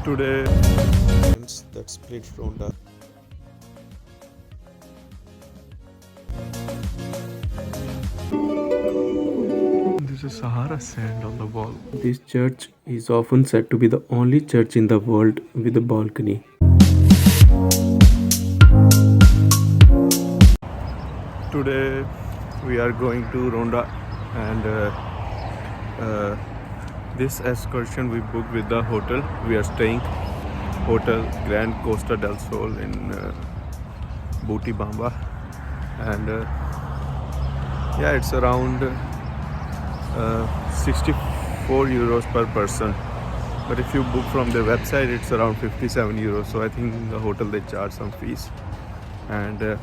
Today, that split Ronda. This is Sahara sand on the wall. This church is often said to be the only church in the world with a balcony. Today we are going to Ronda, and this excursion we booked with the hotel. We are staying Hotel Grand Costa del Sol in Bamba, and yeah, it's around 64 euros per person. But if you book from their website, it's around 57 euros. So I think the hotel they charge some fees, and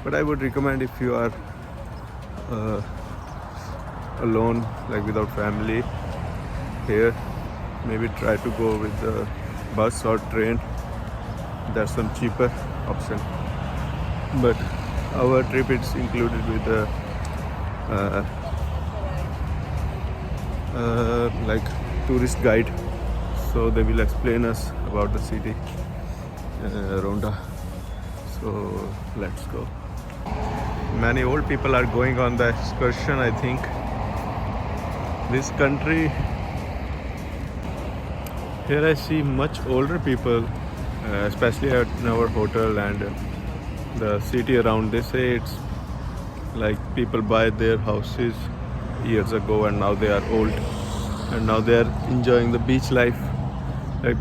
but I would recommend if you are alone, like without family here, maybe try to go with the bus or train. There's some cheaper option, but our trip is included with the like tourist guide, so they will explain us about the city Ronda. So let's go. Many old people are going on the excursion. I think this country, here I see much older people, especially at our hotel and the city around. They say it's like people buy their houses years ago and now they are old and now they are enjoying the beach life. Like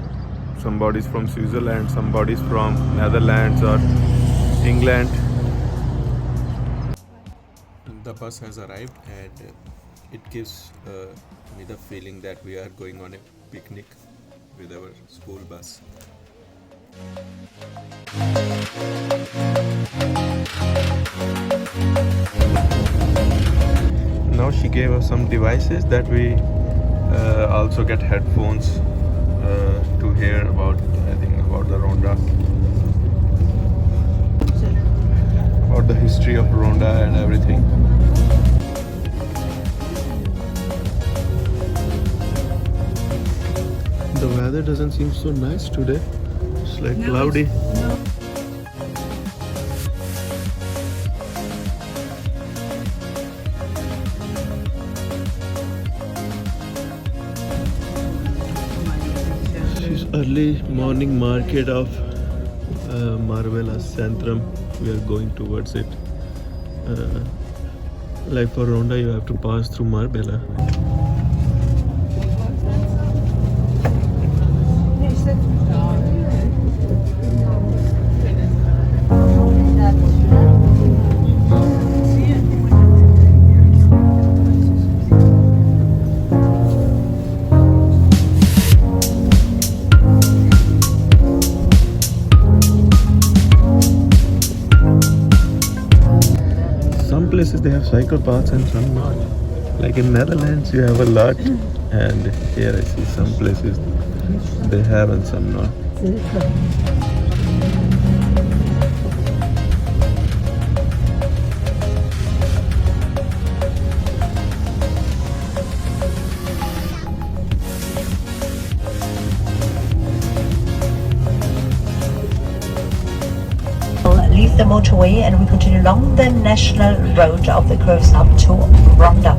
somebody's from Switzerland, somebody's from Netherlands or England. The bus has arrived, and it gives me the feeling that we are going on a picnic with our school bus. Now she gave us some devices that we also get headphones to hear about, I think, about the Ronda, about the history of Ronda and everything. The weather doesn't seem so nice today. It's like cloudy. This is early morning market of Marbella Centrum. We are going towards it. Like for Ronda, you have to pass through Marbella. Some places they have cycle paths and some not. Like in Netherlands you have a lot, and here I see some places they have and some not. Leave the motorway and we continue along the national road of the curves up to Ronda.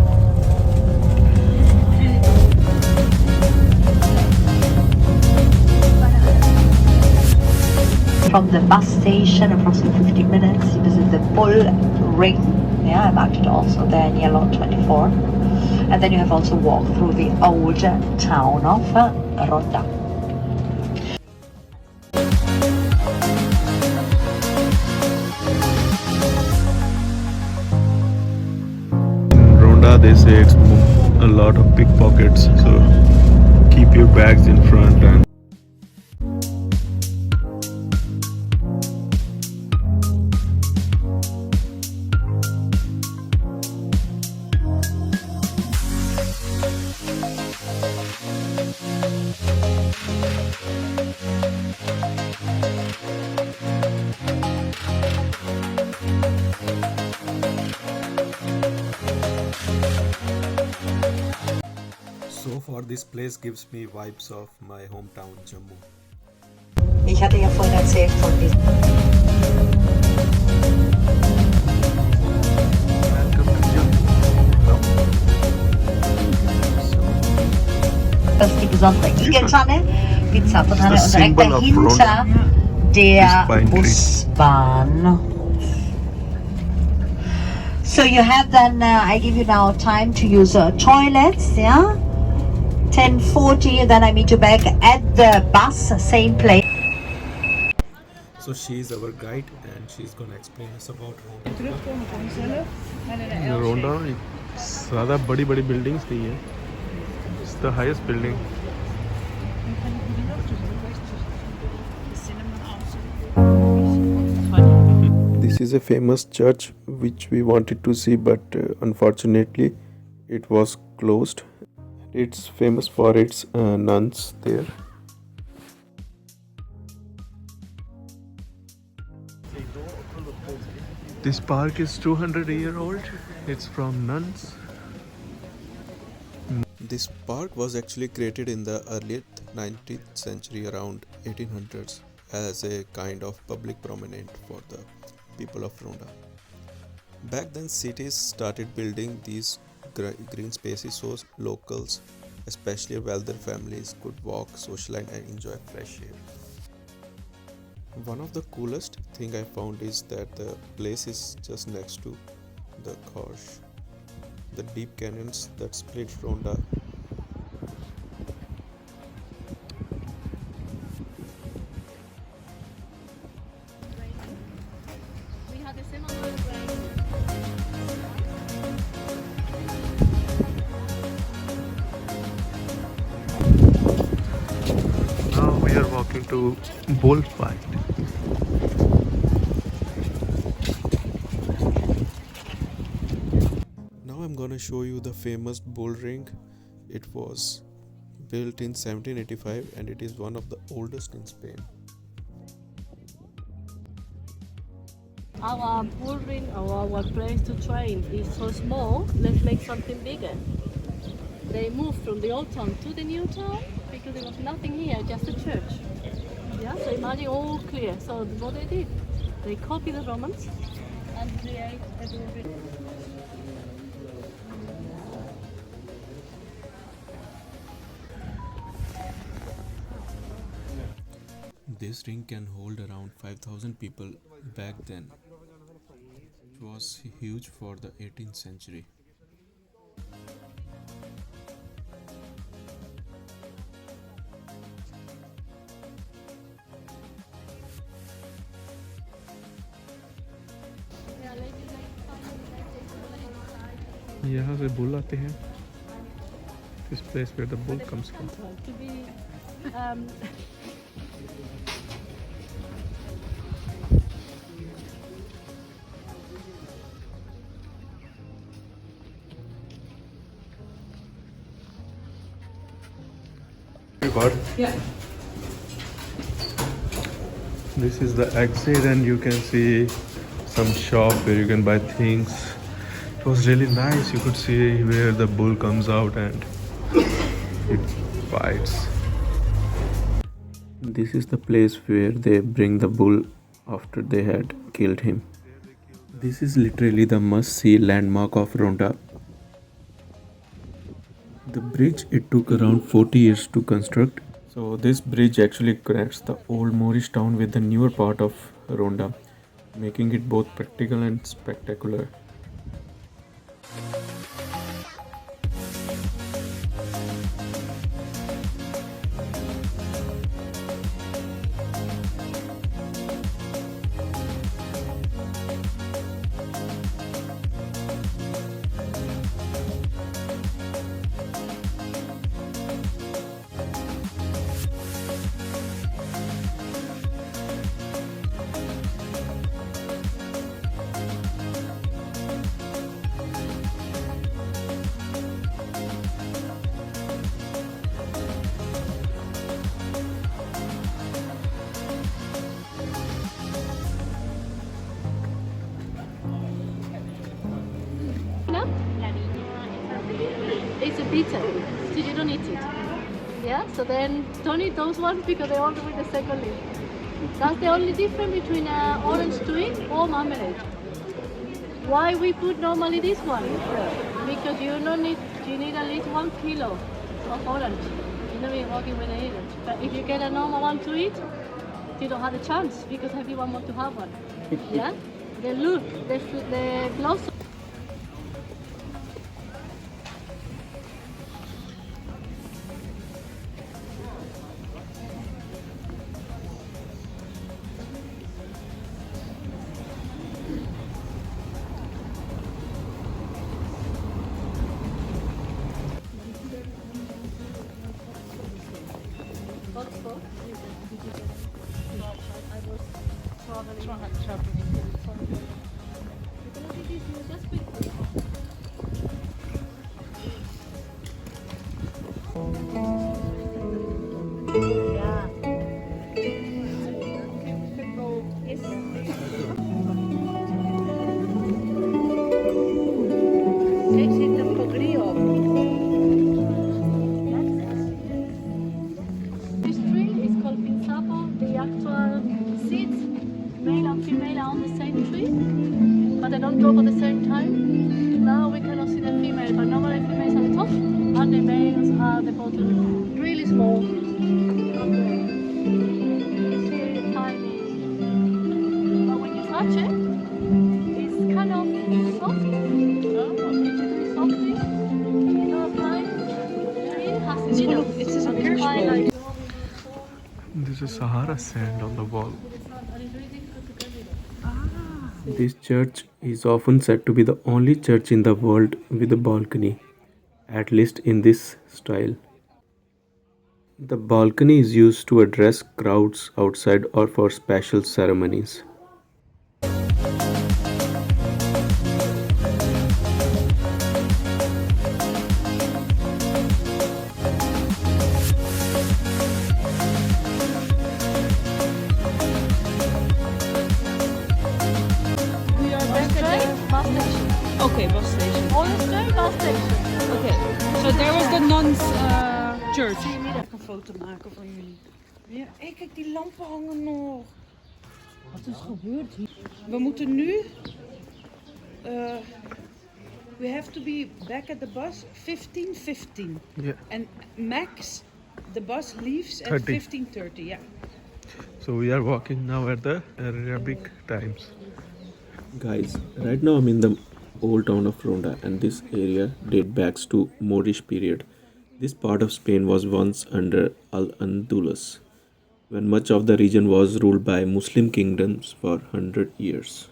From the bus station, approximately 15 minutes, you visit the bullring. Yeah, I marked it also there in yellow 24. And then you have also walked through the old town of Ronda. They say it's a lot of pickpockets, so keep your bags in front. And this place gives me vibes of my hometown Jammu. Ich hatte ja vorhin erzählt von diesem. Das ist die besondere Igeltanne, die Zapfentanne und direkt dahinter der Busbahn. So you have then, I give you now time to use toilets, yeah? 10:40, then I meet you back at the bus, same place. So she is our guide and she's gonna explain us about Ronda. Ronda ज़्यादा बड़ी buildings नहीं है. It's the highest building. This is a famous church which we wanted to see, but unfortunately it was closed. It's famous for its nuns there. This park is 200-year old. It's from nuns. This park was actually created in the early 19th century, around 1800s, as a kind of public promenade for the people of Ronda. Back then, cities started building these green spaces so locals, especially wealthier families, could walk, socialize and enjoy fresh air. One of the coolest thing I found is that the place is just next to the gorge, the deep canyons that split Ronda. Now we are walking to bullfight. Now I'm gonna show you the famous bullring. It was built in 1785 and it is one of the oldest in Spain. Our bullring or our place to train is so small, let's make something bigger. They moved from the old town to the new town because there was nothing here, just a church. Yeah, so imagine all clear. So what they did, they copied the Romans and create a bullring. This ring can hold around 5,000 people back then. It was huge for the 18th century. यहाँ से bull आते हैं. This place where the bull comes from. To be, Yeah. This is the exit and you can see some shop where you can buy things. It was really nice. You could see where the bull comes out and it fights. This is the place where they bring the bull after they had killed him. This is literally the must-see landmark of Ronda. The bridge, it took around 40 years to construct. So this bridge actually connects the old Moorish town with the newer part of Ronda, making it both practical and spectacular. no? It's a bitter, so you don't eat it. Yeah, so then don't eat those ones because they all with the second leaf. That's the only difference between orange twig or marmalade. Why we put normally this one? Because you need at least 1 kilo of orange. You know, we're working with the orange. But if you get a normal one to eat, you don't have a chance because everyone wants to have one. Yeah, the look, the blossom. This tree is called pinsapo. The actual seeds, male and female, are on the same tree, but they don't drop at the same time. Now we cannot see the female, but normally females are the top and the males are the bottom. Really small. See, tiny. But when you touch it, it's kind of soft. It's softy. You know, pine tree has It's just a and it's quite like. This is Sahara sand on the wall. And it's really difficult to get rid of. This church is often said to be the only church in the world with a balcony, at least in this style. The balcony is used to address crowds outside or for special ceremonies. We are back at Bus station. the... Okay, bus station. Monastery bus station. Okay, so there was the nuns church. Ik ga een foto maken van jullie. Ja, hey, kijk, die lampen hangen nog. Wat is gebeurd hier? We moeten nu... we have to be back at the bus 15:15. Yeah. And max, the bus leaves at 30. 15:30. Yeah. So we are walking now at the Arabic times. Guys, right now I'm in the old town of Ronda, and this area dates back to Moorish period. This part of Spain was once under Al-Andalus, when much of the region was ruled by Muslim kingdoms for 100 years.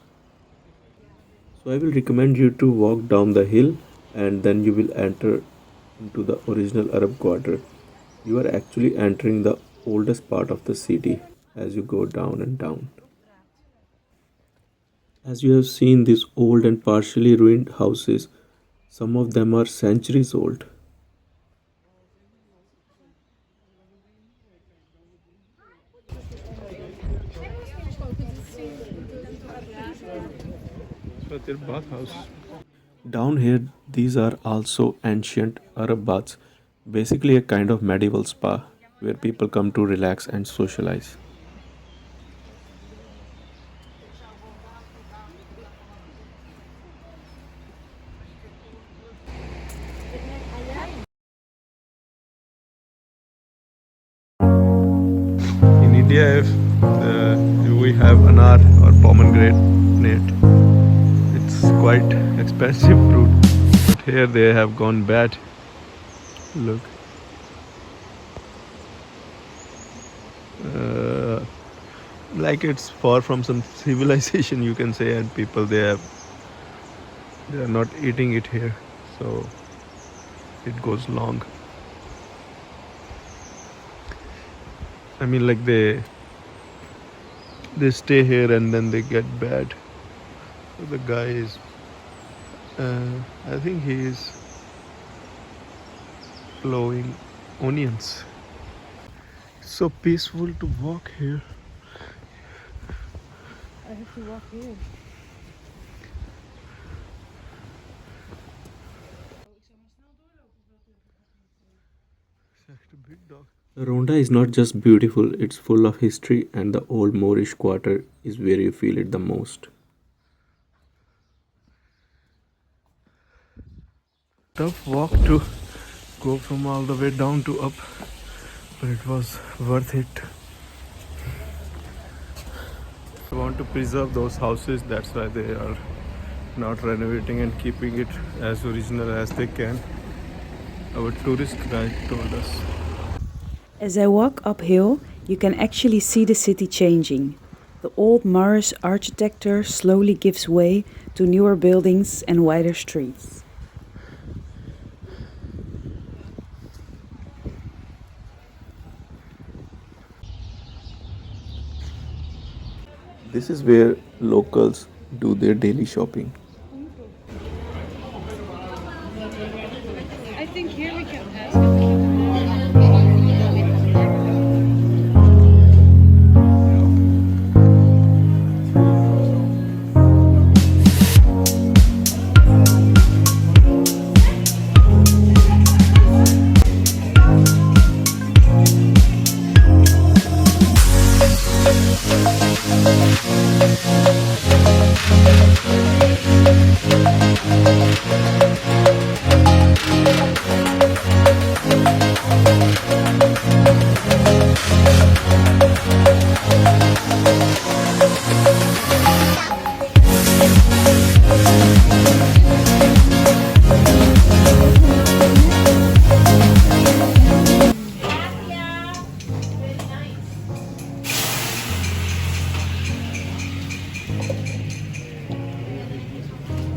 So I will recommend you to walk down the hill and then you will enter into the original Arab quarter. You are actually entering the oldest part of the city as you go down and down. As you have seen these old and partially ruined houses, some of them are centuries old. Down here, these are also ancient Arab baths, basically a kind of medieval spa where people come to relax and socialize. In India, if we have anar or pomegranate, it's quite expensive fruit. But here they have gone bad. Look. Like it's far from some civilization, you can say, and people they are not eating it here, so it goes long. I mean, like they stay here and then they get bad. So the guy is, I think he is blowing onions. It's so peaceful to walk here. I have to walk here. It's echt een big dog. Ronda is not just beautiful, it's full of history, and the old Moorish quarter is where you feel it the most. Tough walk to go from all the way down to up, but it was worth it. I want to preserve those houses, that's why they are not renovating and keeping it as original as they can. Our tourist guide told us. As I walk uphill, you can actually see the city changing. The old Moorish architecture slowly gives way to newer buildings and wider streets. This is where locals do their daily shopping. I think here we can ask if we can.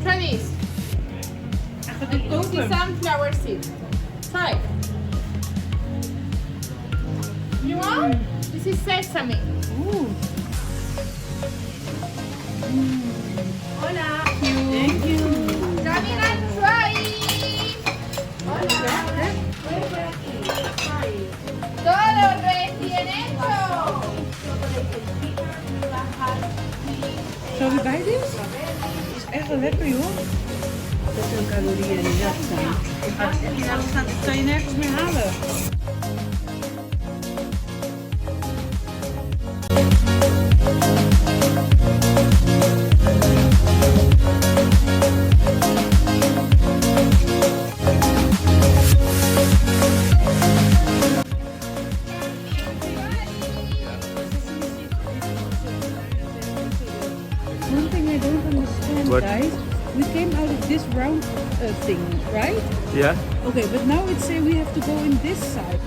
Try this. This is sunflower seed. Try. You want? This is sesame. Hola. Thank you. Come in and try. Hola. Todo recién hecho. Shall we buy this? Is echt wel lekker joh. Dat veel calorieën in dat staan. Dat kan je nergens meer halen. One thing I don't understand, What? guys. We came out of this round thing, right? Yeah? Okay, but now it's saying we have to go in this side.